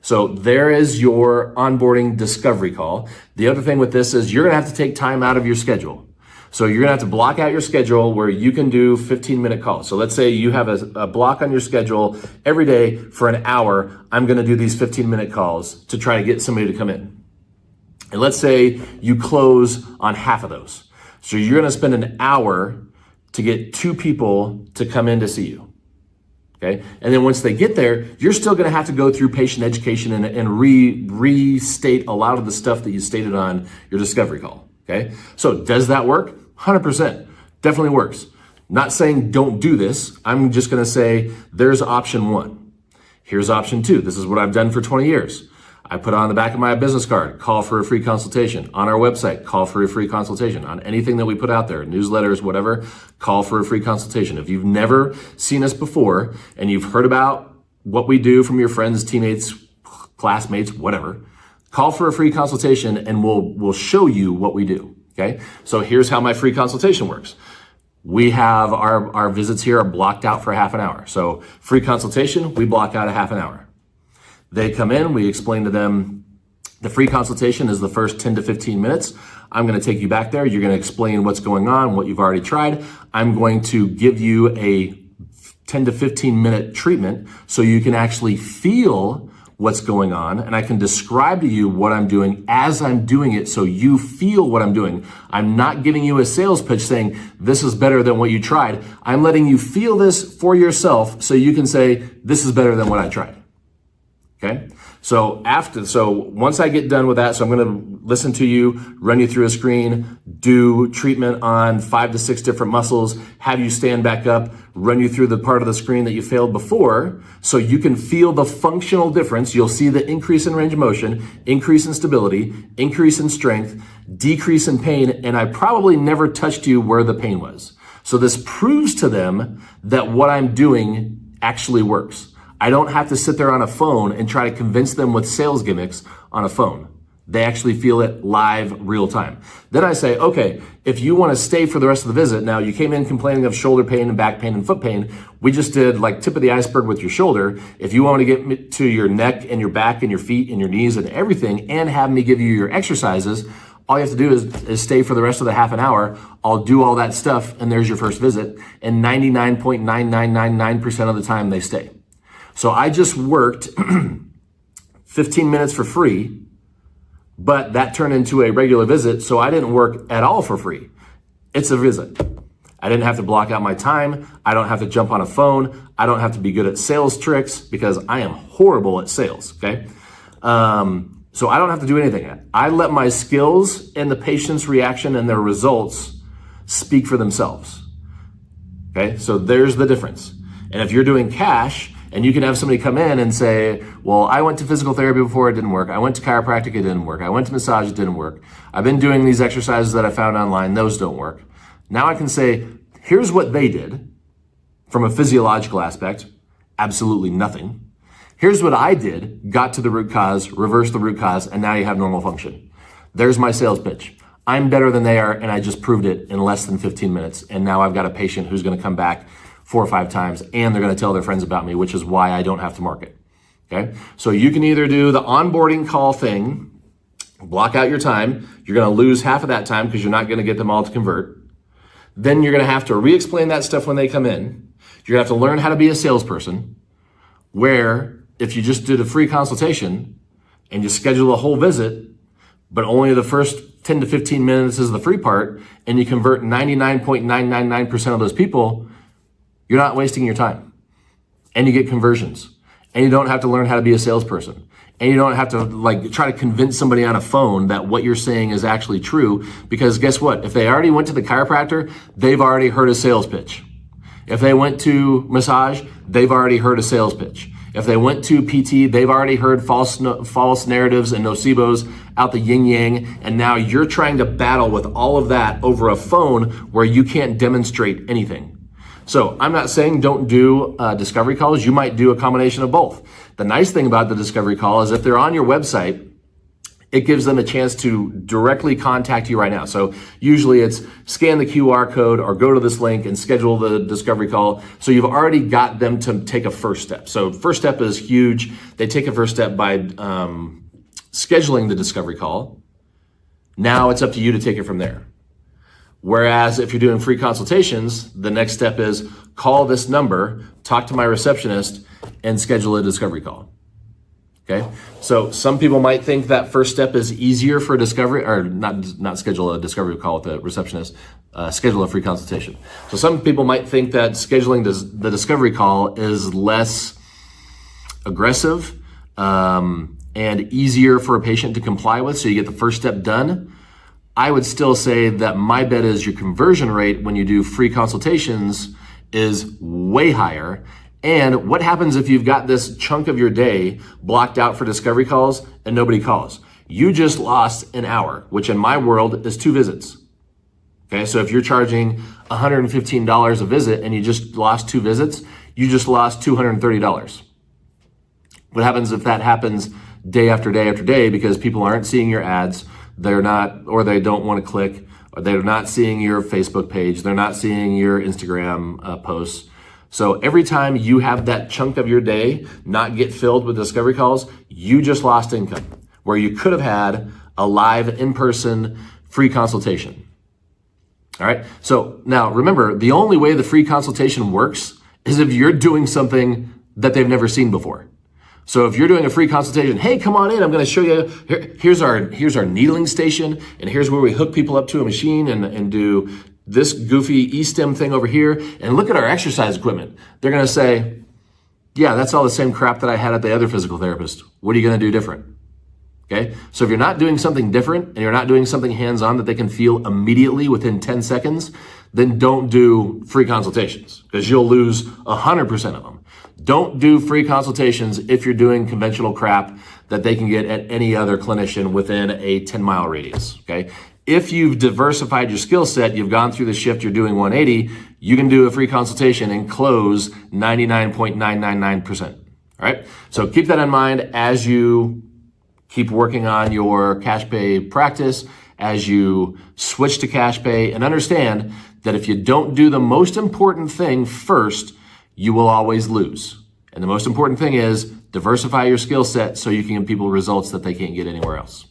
So there is your onboarding discovery call. The other thing with this is you're gonna have to take time out of your schedule. So you're gonna have to block out your schedule where you can do 15-minute calls. So let's say you have a block on your schedule every day for an hour. I'm gonna do these 15-minute calls to try to get somebody to come in. And let's say you close on half of those. So you're gonna spend an hour to get 2 people to come in to see you. Okay. And then once they get there, you're still going to have to go through patient education and restate a lot of the stuff that you stated on your discovery call. Okay. So does that work? 100%. Definitely works. Not saying don't do this. I'm just going to say there's option 1. Here's option 2. This is what I've done for 20 years. I put on the back of my business card, call for a free consultation. On our website, call for a free consultation. On anything that we put out there, newsletters, whatever, call for a free consultation. If you've never seen us before and you've heard about what we do from your friends, teammates, classmates, whatever, call for a free consultation and we'll show you what we do, okay? So here's how my free consultation works. We have our visits here are blocked out for half an hour. So free consultation, we block out a half an hour. They come in, we explain to them the free consultation is the first 10 to 15 minutes. I'm going to take you back there. You're going to explain what's going on, what you've already tried. I'm going to give you a 10 to 15 minute treatment so you can actually feel what's going on, and I can describe to you what I'm doing as I'm doing it so you feel what I'm doing. I'm not giving you a sales pitch saying this is better than what you tried. I'm letting you feel this for yourself so you can say this is better than what I tried. Okay. So once I get done with that, so I'm going to listen to you, run you through a screen, do treatment on 5 to 6 different muscles, have you stand back up, run you through the part of the screen that you failed before so you can feel the functional difference. You'll see the increase in range of motion, increase in stability, increase in strength, decrease in pain, and I probably never touched you where the pain was. So this proves to them that what I'm doing actually works. I don't have to sit there on a phone and try to convince them with sales gimmicks on a phone. They actually feel it live, real time. Then I say, okay, if you want to stay for the rest of the visit, now you came in complaining of shoulder pain and back pain and foot pain. We just did like tip of the iceberg with your shoulder. If you want to get to your neck and your back and your feet and your knees and everything and have me give you your exercises, all you have to do is stay for the rest of the half an hour. I'll do all that stuff and there's your first visit. And 99.9999% of the time they stay. So I just worked 15 minutes for free, but that turned into a regular visit. So I didn't work at all for free. It's a visit. I didn't have to block out my time. I don't have to jump on a phone. I don't have to be good at sales tricks because I am horrible at sales. Okay. So I don't have to do anything. I let my skills and the patient's reaction and their results speak for themselves. Okay. So there's the difference. And if you're doing cash, and you can have somebody come in and say, well, I went to physical therapy before, it didn't work. I went to chiropractic, it didn't work. I went to massage, it didn't work. I've been doing these exercises that I found online, those don't work. Now I can say, here's what they did from a physiological aspect, absolutely nothing. Here's what I did, got to the root cause, reversed the root cause, and now you have normal function. There's my sales pitch. I'm better than they are, and I just proved it in less than 15 minutes. And now I've got a patient who's gonna come back 4 or 5 times, and they're going to tell their friends about me, which is why I don't have to market. Okay. So you can either do the onboarding call thing, block out your time. You're going to lose half of that time because you're not going to get them all to convert. Then you're going to have to re-explain that stuff when they come in. You're going to have to learn how to be a salesperson, where if you just did a free consultation and you schedule a whole visit, but only the first 10 to 15 minutes is the free part, and you convert 99.999% of those people, you're not wasting your time, and you get conversions, and you don't have to learn how to be a salesperson, and you don't have to like try to convince somebody on a phone that what you're saying is actually true, because guess what? If they already went to the chiropractor, they've already heard a sales pitch. If they went to massage, they've already heard a sales pitch. If they went to PT, they've already heard false narratives and nocebos out the yin yang, and now you're trying to battle with all of that over a phone where you can't demonstrate anything. So I'm not saying don't do discovery calls. You might do a combination of both. The nice thing about the discovery call is if they're on your website, it gives them a chance to directly contact you right now. So usually it's scan the QR code or go to this link and schedule the discovery call. So you've already got them to take a first step. So first step is huge. They take a first step by scheduling the discovery call. Now it's up to you to take it from there. Whereas if you're doing free consultations, the next step is call this number, talk to my receptionist, and schedule a discovery call. Okay, so some people might think that first step is easier for discovery, or not schedule a discovery call with the receptionist, schedule a free consultation. So some people might think that scheduling the discovery call is less aggressive and easier for a patient to comply with, so you get the first step done. I would still say that my bet is your conversion rate when you do free consultations is way higher. And what happens if you've got this chunk of your day blocked out for discovery calls and nobody calls? You just lost an hour, which in my world is 2 visits. Okay, so if you're charging $115 a visit and you just lost 2 visits, you just lost $230. What happens if that happens day after day after day because people aren't seeing your ads, they're not, or they don't want to click, or they're not seeing your Facebook page, they're not seeing your Instagram posts. So every time you have that chunk of your day not get filled with discovery calls, you just lost income where you could have had a live in-person free consultation. All right. So now remember, the only way the free consultation works is if you're doing something that they've never seen before. So if you're doing a free consultation, hey, come on in, I'm going to show you, here's our needling station, and here's where we hook people up to a machine and do this goofy E-stem thing over here, and look at our exercise equipment. They're going to say, yeah, that's all the same crap that I had at the other physical therapist. What are you going to do different? Okay, so if you're not doing something different and you're not doing something hands-on that they can feel immediately within 10 seconds, then don't do free consultations because you'll lose 100% of them. Don't do free consultations if you're doing conventional crap that they can get at any other clinician within a 10-mile radius, okay? If you've diversified your skill set, you've gone through the shift, you're doing 180, you can do a free consultation and close 99.999%, all right? So keep that in mind as you keep working on your cash pay practice, as you switch to cash pay, and understand that if you don't do the most important thing first, you will always lose. And the most important thing is diversify your skill set so you can give people results that they can't get anywhere else.